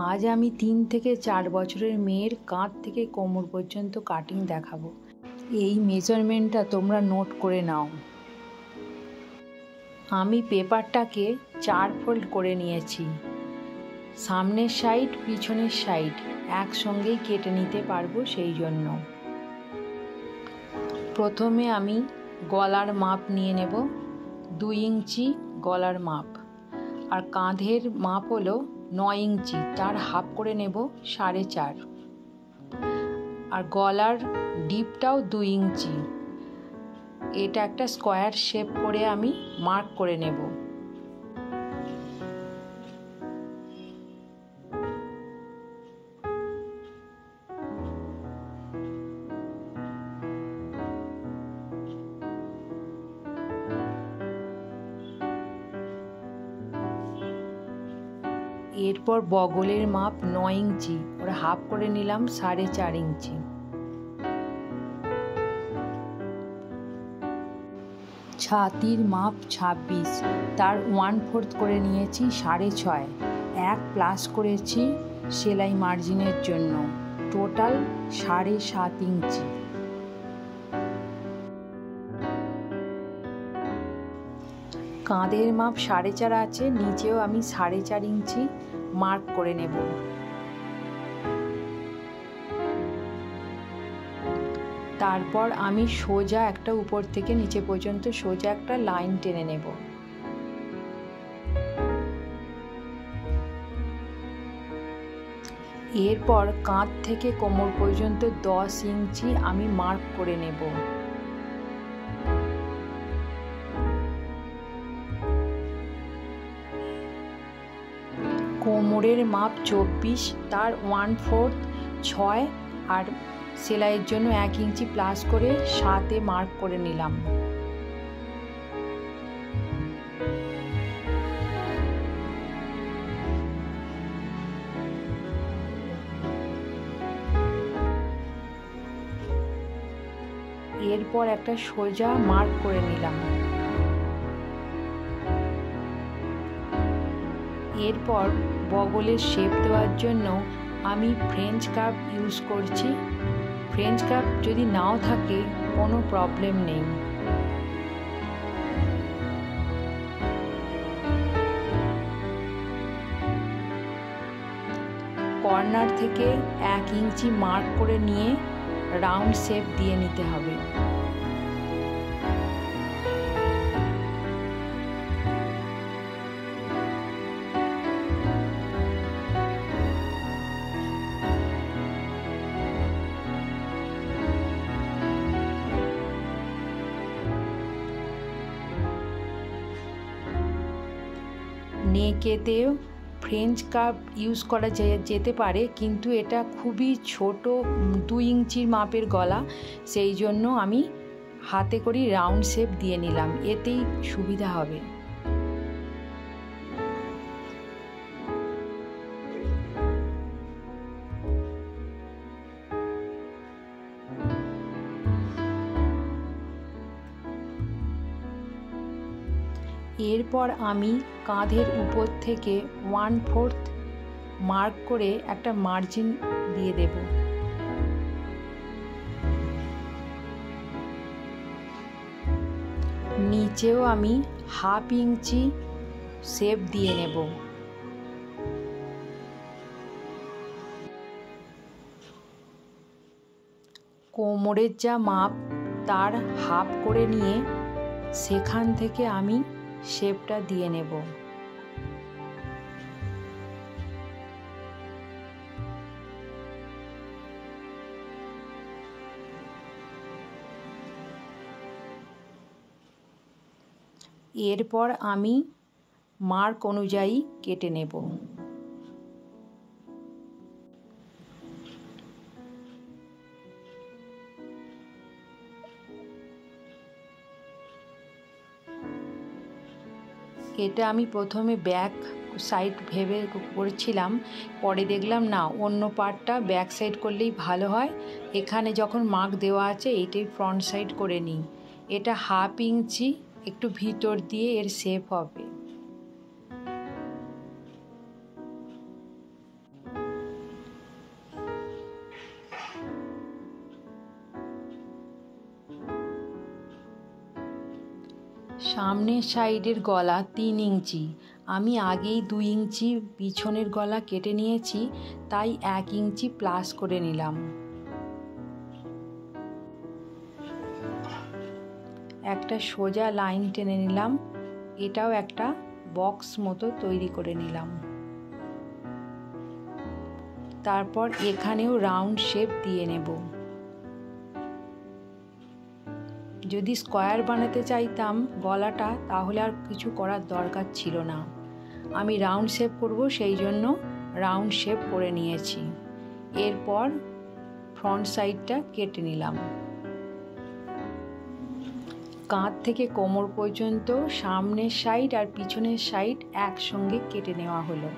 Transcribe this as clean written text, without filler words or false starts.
আজ আমি 3 থেকে 4 বছরের মেয়ের কাঁধ থেকে কোমর পর্যন্ত কাটিং দেখাবো। এই মেজারমেন্টটা তোমরা নোট করে নাও। আমি পেপারটাকে 4 ফোল্ড করে নিয়েছি। সামনের সাইড পিছনের সাইড একসঙ্গেই কেটে নিতে পারবো, সেই জন্য প্রথমে আমি গলার মাপ নিয়ে নেব। 2 ইঞ্চি গলার মাপ, আর কাঁধের মাপ হলো 9 ইঞ্চি, তার হাফ করে নেব 4.5। আর গলার ডিপটাও 2 ইঞ্চি। এটা একটা স্কোয়ার শেপ করে আমি মার্ক করে নেব। এরপর বগলের মাপ 9 ইঞ্চি, ওরা হাফ করে নিলাম 4.5 ইঞ্চি। ছাতির মাপ 26, তার 1/4 করে নিয়েছি 6.5। 1 প্লাস করেছি সেলাই মার্জিনের জন্য, টোটাল 7.5 ইঞ্চি। কাঁধের মাপ 4.5 আছে, নিচেও আমি 4.5 ইঞ্চি মার্ক করে নেব। তারপর আমি সোজা একটা উপর থেকে নিচে পর্যন্ত সোজা একটা লাইন টেনে নেব। এরপর কাঁধ থেকে কোমর পর্যন্ত 10 ইঞ্চি আমি মার্ক করে নেব। কোমরের মাপ 24, তার 1/4 6, আর সেলাইয়ের জন্য 1 ইঞ্চি প্লাস করে 7-এ মার্ক করে নিলাম। এরপর একটা সোজা মার্ক করে নিলাম। এরপর বগলের শেপ দেওয়ার জন্য আমি ফ্রেঞ্চ কার্ভ ইউজ করছি। ফ্রেঞ্চ কার্ভ যদি নাও থাকে কোনো প্রবলেম নেই। কর্নার থেকে 1 ইঞ্চি মার্ক করে নিয়ে রাউন্ড শেপ দিয়ে নিতে হবে। নেকেতেও ফ্রেঞ্চ কার্ভ ইউজ করা যেতে পারে, কিন্তু এটা খুবই ছোট, 2 ইঞ্চির মাপের গলা, সেই জন্য আমি হাতে করে রাউন্ড শেপ দিয়ে নিলাম, এতেই সুবিধা হবে। এরপর আমি কাঁধের উপর থেকে 1/4 মার্ক করে একটা মার্জিন দিয়ে দেব। নিচেও আমি 1/2 ইঞ্চি শেপ দিয়ে নেব। কোমরের যা মাপ তার হাফ করে নিয়ে সেখান থেকে আমি শেপটা দিয়ে নেব। এরপর আমি মার্ক অনুযায়ী কেটে নেব। এটা আমি প্রথমে ব্যাক সাইড ভেবে করেছিলাম, পরে দেখলাম না, অন্য পার্টটা ব্যাক সাইড করলেই ভালো হয়। এখানে যখন মার্ক দেওয়া আছে এইটাই ফ্রন্ট সাইড করে নিই। এটা 1/2 ইঞ্চি একটু ভিতর দিয়ে এর শেপ হবে। সামনের সাইডের গলা 3 ইঞ্চি, আমি আগেই 2 ইঞ্চি পিছনের গলা কেটে নিয়েছি, তাই 1 ইঞ্চি প্লাস করে নিলাম। একটা সোজা লাইন টেনে নিলাম, এটাও একটা বক্স মতো তৈরি করে নিলাম। তারপর এখানেও রাউন্ড শেপ দিয়ে নেব। যদি স্কোয়ার বানাতে চাইতাম গলাটা, তাহলে আর কিছু করার দরকার ছিল না। আমি রাউন্ড শেপ করব, সেই জন্য রাউন্ড শেপ করে নিয়েছি। এরপর ফ্রন্ট সাইডটা কেটে নিলাম। কাঁধ থেকে কোমর পর্যন্ত সামনের সাইড আর পিছনের সাইড একসঙ্গে কেটে নেওয়া হলো।